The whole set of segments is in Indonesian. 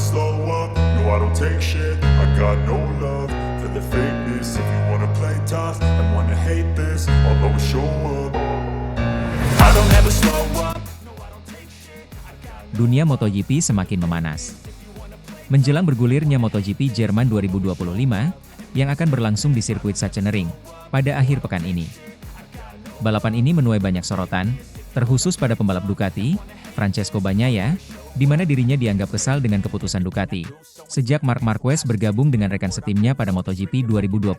slow up, no I don't take shit. I got no love for the fakeness. If you wanna play tough and wanna hate this, I'll always show up. I don't ever slow up. Dunia MotoGP semakin memanas. Menjelang bergulirnya MotoGP Jerman 2025, yang akan berlangsung di sirkuit Sachsenring pada akhir pekan ini. Balapan ini menuai banyak sorotan, terkhusus pada pembalap Ducati, Francesco Bagnaia, di mana dirinya dianggap kesal dengan keputusan Ducati, sejak Marc Marquez bergabung dengan rekan setimnya pada MotoGP 2025.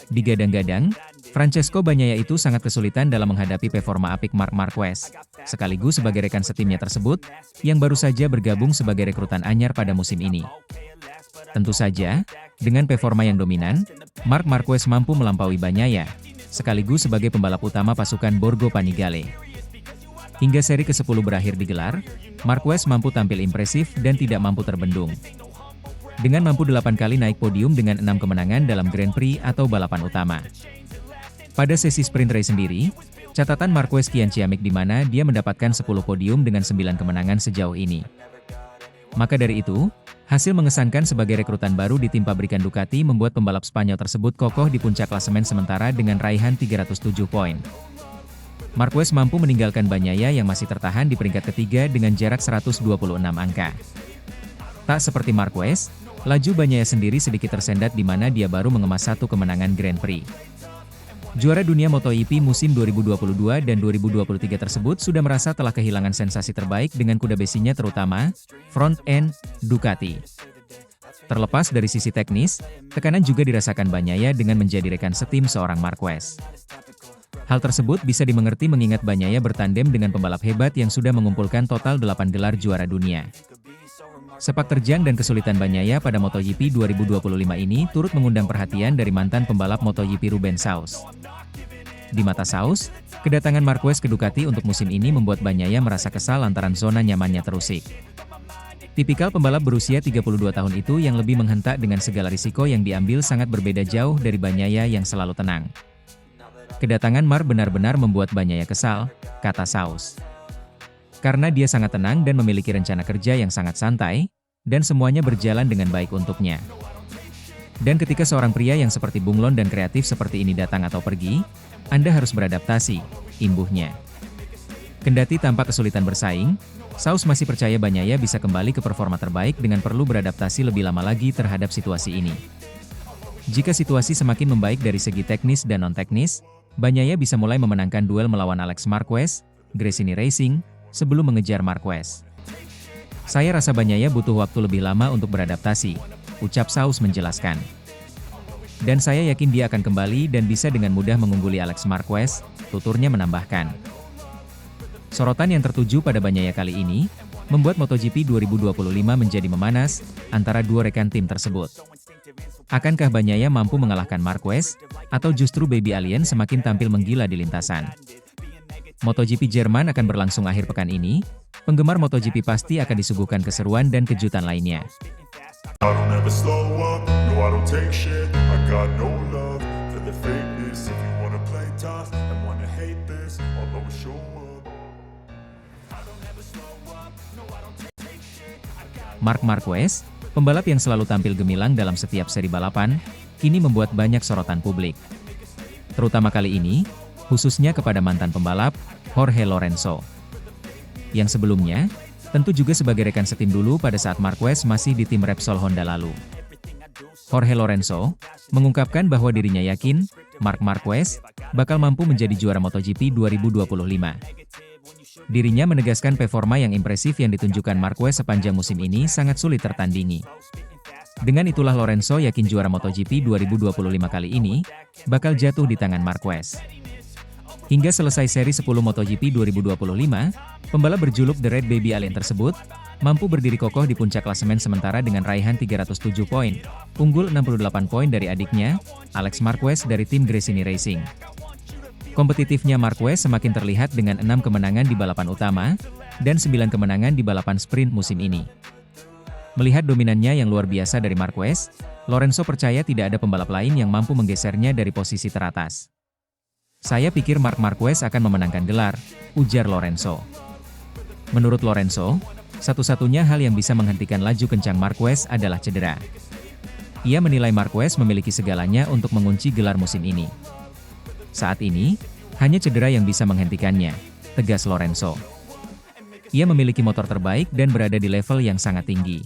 Digadang-gadang, Francesco Bagnaia itu sangat kesulitan dalam menghadapi performa apik Marc Marquez, sekaligus sebagai rekan setimnya tersebut, yang baru saja bergabung sebagai rekrutan anyar pada musim ini. Tentu saja, dengan performa yang dominan, Marc Marquez mampu melampaui Bagnaia, sekaligus sebagai pembalap utama pasukan Borgo Panigale. Hingga seri ke-10 berakhir digelar, Marquez mampu tampil impresif dan tidak mampu terbendung. Dengan mampu 8 kali naik podium dengan 6 kemenangan dalam Grand Prix atau balapan utama. Pada sesi sprint race sendiri, catatan Marquez kian ciamik di mana dia mendapatkan 10 podium dengan 9 kemenangan sejauh ini. Maka dari itu, hasil mengesankan sebagai rekrutan baru di tim pabrikan Ducati membuat pembalap Spanyol tersebut kokoh di puncak klasemen sementara dengan raihan 307 poin. Marquez mampu meninggalkan Bagnaia yang masih tertahan di peringkat ketiga dengan jarak 126 angka. Tak seperti Marquez, laju Bagnaia sendiri sedikit tersendat di mana dia baru mengemas 1 kemenangan Grand Prix. Juara dunia MotoGP musim 2022 dan 2023 tersebut sudah merasa telah kehilangan sensasi terbaik dengan kuda besinya terutama, front end, Ducati. Terlepas dari sisi teknis, tekanan juga dirasakan Bagnaia dengan menjadi rekan setim seorang Marquez. Hal tersebut bisa dimengerti mengingat Bagnaia bertandem dengan pembalap hebat yang sudah mengumpulkan total 8 gelar juara dunia. Sepak terjang dan kesulitan Bagnaia pada MotoGP 2025 ini turut mengundang perhatian dari mantan pembalap MotoGP Rubens Sauz. Di mata Sauz, kedatangan Marquez ke Ducati untuk musim ini membuat Bagnaia merasa kesal lantaran zona nyamannya terusik. Tipikal pembalap berusia 32 tahun itu yang lebih menghentak dengan segala risiko yang diambil sangat berbeda jauh dari Bagnaia yang selalu tenang. Kedatangan Marc benar-benar membuat Bagnaia kesal, kata Sauz. Karena dia sangat tenang dan memiliki rencana kerja yang sangat santai, dan semuanya berjalan dengan baik untuknya. Dan ketika seorang pria yang seperti bunglon dan kreatif seperti ini datang atau pergi, Anda harus beradaptasi, imbuhnya. Kendati tampak kesulitan bersaing, Sauz masih percaya Bagnaia bisa kembali ke performa terbaik dengan perlu beradaptasi lebih lama lagi terhadap situasi ini. Jika situasi semakin membaik dari segi teknis dan non-teknis, Bagnaia bisa mulai memenangkan duel melawan Alex Marquez, Gresini Racing, sebelum mengejar Marquez. Saya rasa Bagnaia butuh waktu lebih lama untuk beradaptasi, ucap Sauz menjelaskan. Dan saya yakin dia akan kembali dan bisa dengan mudah mengungguli Alex Marquez, tuturnya menambahkan. Sorotan yang tertuju pada Bagnaia kali ini, membuat MotoGP 2025 menjadi memanas, antara dua rekan tim tersebut. Akankah Bagnaia mampu mengalahkan Marquez, atau justru Baby Alien semakin tampil menggila di lintasan? MotoGP Jerman akan berlangsung akhir pekan ini, penggemar MotoGP pasti akan disuguhkan keseruan dan kejutan lainnya. I don't ever slow up, no I don't take shit. I got no love for the fakeness. If you wanna play tough and wanna hate this, I'll always show up. I don't ever slow up, no I don't take shit. Marc Marquez, pembalap yang selalu tampil gemilang dalam setiap seri balapan, kini membuat banyak sorotan publik. Terutama kali ini, khususnya kepada mantan pembalap, Jorge Lorenzo. Yang sebelumnya, tentu juga sebagai rekan setim dulu pada saat Marquez masih di tim Repsol Honda lalu. Jorge Lorenzo mengungkapkan bahwa dirinya yakin, Marc Marquez bakal mampu menjadi juara MotoGP 2025. Dirinya menegaskan performa yang impresif yang ditunjukkan Marquez sepanjang musim ini sangat sulit tertandingi. Dengan itulah Lorenzo yakin juara MotoGP 2025 kali ini bakal jatuh di tangan Marquez. Hingga selesai seri 10 MotoGP 2025, pembalap berjuluk The Red Baby Alien tersebut mampu berdiri kokoh di puncak klasemen sementara dengan raihan 307 poin, unggul 68 poin dari adiknya, Alex Marquez dari tim Gresini Racing. Kompetitifnya Marquez semakin terlihat dengan 6 kemenangan di balapan utama, dan 9 kemenangan di balapan sprint musim ini. Melihat dominannya yang luar biasa dari Marquez, Lorenzo percaya tidak ada pembalap lain yang mampu menggesernya dari posisi teratas. Saya pikir Marc Marquez akan memenangkan gelar, ujar Lorenzo. Menurut Lorenzo, Satu-satunya hal yang bisa menghentikan laju kencang Marquez adalah cedera. Ia menilai Marquez memiliki segalanya untuk mengunci gelar musim ini. Saat ini, hanya cedera yang bisa menghentikannya, tegas Lorenzo. Ia memiliki motor terbaik dan berada di level yang sangat tinggi.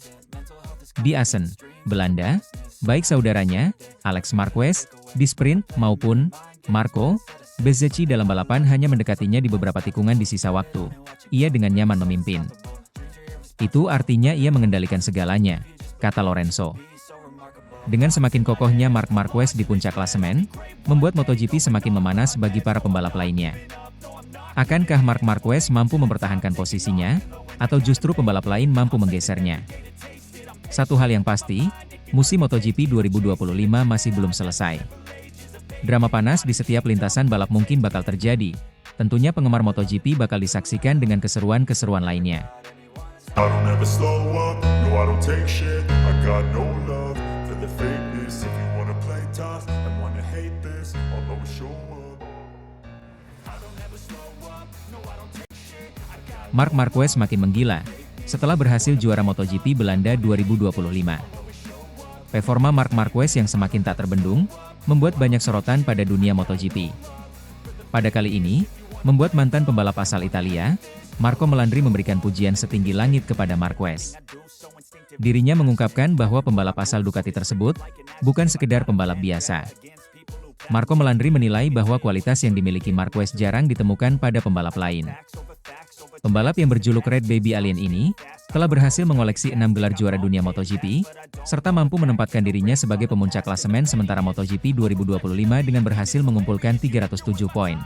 Di Assen, Belanda, baik saudaranya, Alex Marquez, di sprint maupun Marco Bezzecchi dalam balapan hanya mendekatinya di beberapa tikungan di sisa waktu. Ia dengan nyaman memimpin. Itu artinya ia mengendalikan segalanya, kata Lorenzo. Dengan semakin kokohnya Marc Marquez di puncak klasemen, membuat MotoGP semakin memanas bagi para pembalap lainnya. Akankah Marc Marquez mampu mempertahankan posisinya, atau justru pembalap lain mampu menggesernya? Satu hal yang pasti, musim MotoGP 2025 masih belum selesai. Drama panas di setiap lintasan balap mungkin bakal terjadi. Tentunya penggemar MotoGP bakal disaksikan dengan keseruan-keseruan lainnya. I don't ever slow up, no I don't take shit. I got no love for the fakeness. If you wanna play tough and wanna hate this, I'll always show up. Marc Marquez makin menggila setelah berhasil juara MotoGP Belanda 2025. Performa Marc Marquez yang semakin tak terbendung, membuat banyak sorotan pada dunia MotoGP. Pada kali ini, membuat mantan pembalap asal Italia, Marco Melandri memberikan pujian setinggi langit kepada Marquez. Dirinya mengungkapkan bahwa pembalap asal Ducati tersebut bukan sekedar pembalap biasa. Marco Melandri menilai bahwa kualitas yang dimiliki Marquez jarang ditemukan pada pembalap lain. Pembalap yang berjuluk Red Baby Alien ini telah berhasil mengoleksi 6 gelar juara dunia MotoGP, serta mampu menempatkan dirinya sebagai pemuncak klasemen sementara MotoGP 2025 dengan berhasil mengumpulkan 307 poin.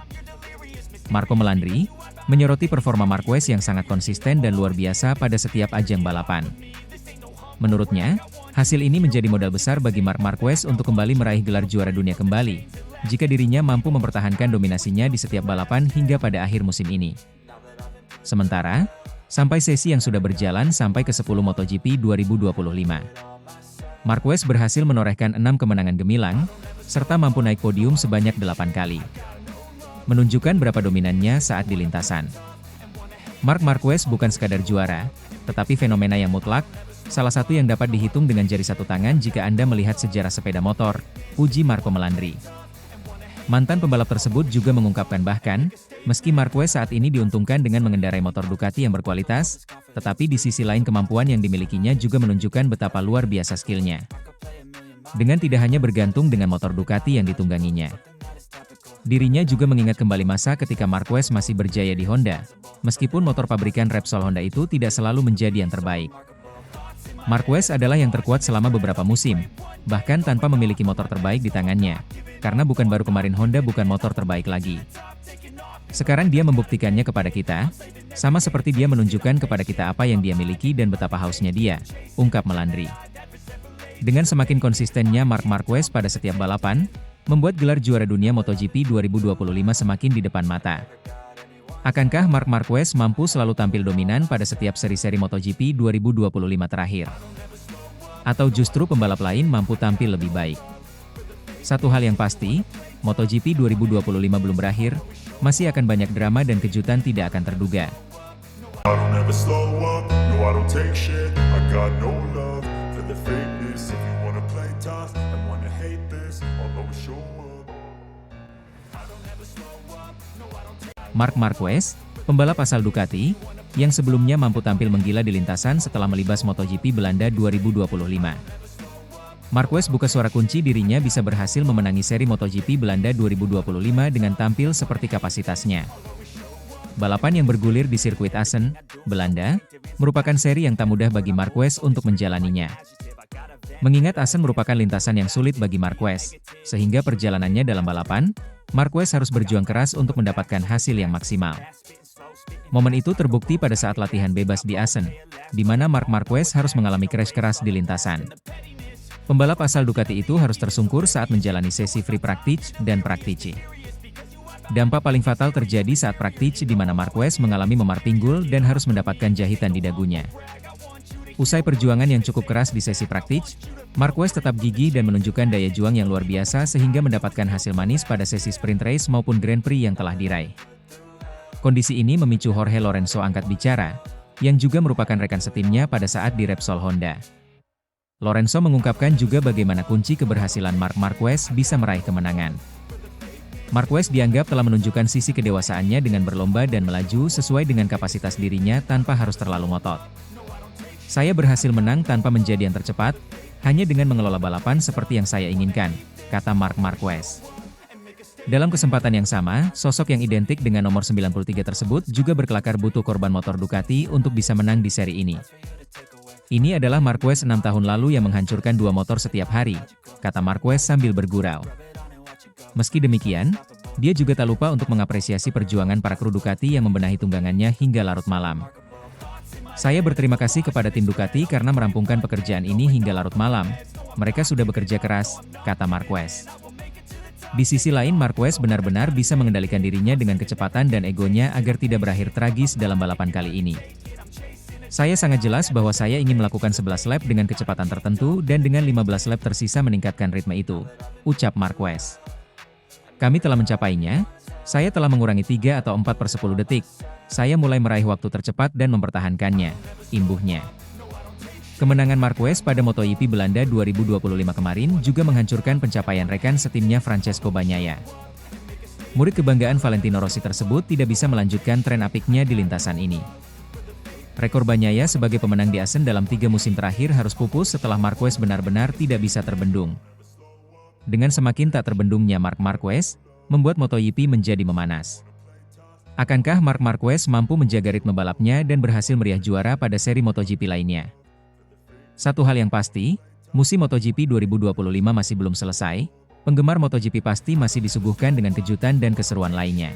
Marco Melandri menyoroti performa Marquez yang sangat konsisten dan luar biasa pada setiap ajang balapan. Menurutnya, hasil ini menjadi modal besar bagi Marc Marquez untuk kembali meraih gelar juara dunia kembali, jika dirinya mampu mempertahankan dominasinya di setiap balapan hingga pada akhir musim ini. Sementara, sampai sesi yang sudah berjalan sampai ke-10 MotoGP 2025. Marquez berhasil menorehkan 6 kemenangan gemilang, serta mampu naik podium sebanyak 8 kali. Menunjukkan berapa dominannya saat di lintasan. Marc Marquez bukan sekadar juara, tetapi fenomena yang mutlak, salah satu yang dapat dihitung dengan jari satu tangan jika Anda melihat sejarah sepeda motor, puji Marco Melandri. Mantan pembalap tersebut juga mengungkapkan bahkan, meski Marquez saat ini diuntungkan dengan mengendarai motor Ducati yang berkualitas, tetapi di sisi lain kemampuan yang dimilikinya juga menunjukkan betapa luar biasa skillnya. Dengan tidak hanya bergantung dengan motor Ducati yang ditungganginya. Dirinya juga mengingat kembali masa ketika Marquez masih berjaya di Honda, meskipun motor pabrikan Repsol Honda itu tidak selalu menjadi yang terbaik. Marquez adalah yang terkuat selama beberapa musim, bahkan tanpa memiliki motor terbaik di tangannya, karena bukan baru kemarin Honda bukan motor terbaik lagi. Sekarang dia membuktikannya kepada kita, sama seperti dia menunjukkan kepada kita apa yang dia miliki dan betapa hausnya dia, ungkap Melandri. Dengan semakin konsistennya Marc Marquez pada setiap balapan, membuat gelar juara dunia MotoGP 2025 semakin di depan mata. Akankah Marc Marquez mampu selalu tampil dominan pada setiap seri-seri MotoGP 2025 terakhir? Atau justru pembalap lain mampu tampil lebih baik? Satu hal yang pasti, MotoGP 2025 belum berakhir, masih akan banyak drama dan kejutan tidak akan terduga. I don't ever slow up, no I don't take shit. I got no love for the fakeness. If you wanna play tough and wanna hate this, I'll always show up. Marc Marquez, pembalap asal Ducati, yang sebelumnya mampu tampil menggila di lintasan setelah melibas MotoGP Belanda 2025. Marquez buka suara kunci dirinya bisa berhasil memenangi seri MotoGP Belanda 2025 dengan tampil seperti kapasitasnya. Balapan yang bergulir di sirkuit Assen, Belanda, merupakan seri yang tak mudah bagi Marquez untuk menjalaninya. Mengingat Assen merupakan lintasan yang sulit bagi Marquez, sehingga perjalanannya dalam balapan, Marquez harus berjuang keras untuk mendapatkan hasil yang maksimal. Momen itu terbukti pada saat latihan bebas di Assen, di mana Marc Marquez harus mengalami crash keras di lintasan. Pembalap asal Ducati itu harus tersungkur saat menjalani sesi free practice dan praktici. Dampak paling fatal terjadi saat praktici di mana Marquez mengalami memar pinggul dan harus mendapatkan jahitan di dagunya. Usai perjuangan yang cukup keras di sesi praktici, Marquez tetap gigih dan menunjukkan daya juang yang luar biasa sehingga mendapatkan hasil manis pada sesi sprint race maupun Grand Prix yang telah diraih. Kondisi ini memicu Jorge Lorenzo angkat bicara, yang juga merupakan rekan setimnya pada saat di Repsol Honda. Lorenzo mengungkapkan juga bagaimana kunci keberhasilan Marc Marquez bisa meraih kemenangan. Marquez dianggap telah menunjukkan sisi kedewasaannya dengan berlomba dan melaju sesuai dengan kapasitas dirinya tanpa harus terlalu ngotot. Saya berhasil menang tanpa menjadi yang tercepat, hanya dengan mengelola balapan seperti yang saya inginkan, kata Marc Marquez. Dalam kesempatan yang sama, sosok yang identik dengan nomor 93 tersebut juga berkelakar butuh korban motor Ducati untuk bisa menang di seri ini. Ini adalah Marquez 6 tahun lalu yang menghancurkan 2 motor setiap hari, kata Marquez sambil bergurau. Meski demikian, dia juga tak lupa untuk mengapresiasi perjuangan para kru Ducati yang membenahi tunggangannya hingga larut malam. Saya berterima kasih kepada tim Ducati karena merampungkan pekerjaan ini hingga larut malam. Mereka sudah bekerja keras, kata Marquez. Di sisi lain, Marquez benar-benar bisa mengendalikan dirinya dengan kecepatan dan egonya agar tidak berakhir tragis dalam balapan kali ini. Saya sangat jelas bahwa saya ingin melakukan 11 lap dengan kecepatan tertentu dan dengan 15 lap tersisa meningkatkan ritme itu, ucap Marquez. Kami telah mencapainya, saya telah mengurangi 3 atau 4/10 detik, saya mulai meraih waktu tercepat dan mempertahankannya, imbuhnya. Kemenangan Marquez pada MotoGP Belanda 2025 kemarin juga menghancurkan pencapaian rekan setimnya Francesco Bagnaia. Murid kebanggaan Valentino Rossi tersebut tidak bisa melanjutkan tren apiknya di lintasan ini. Rekor Bagnaia sebagai pemenang di Assen dalam 3 musim terakhir harus pupus setelah Marquez benar-benar tidak bisa terbendung. Dengan semakin tak terbendungnya Marc Marquez, membuat MotoGP menjadi memanas. Akankah Marc Marquez mampu menjaga ritme balapnya dan berhasil meriah juara pada seri MotoGP lainnya? Satu hal yang pasti, musim MotoGP 2025 masih belum selesai, penggemar MotoGP pasti masih disuguhkan dengan kejutan dan keseruan lainnya.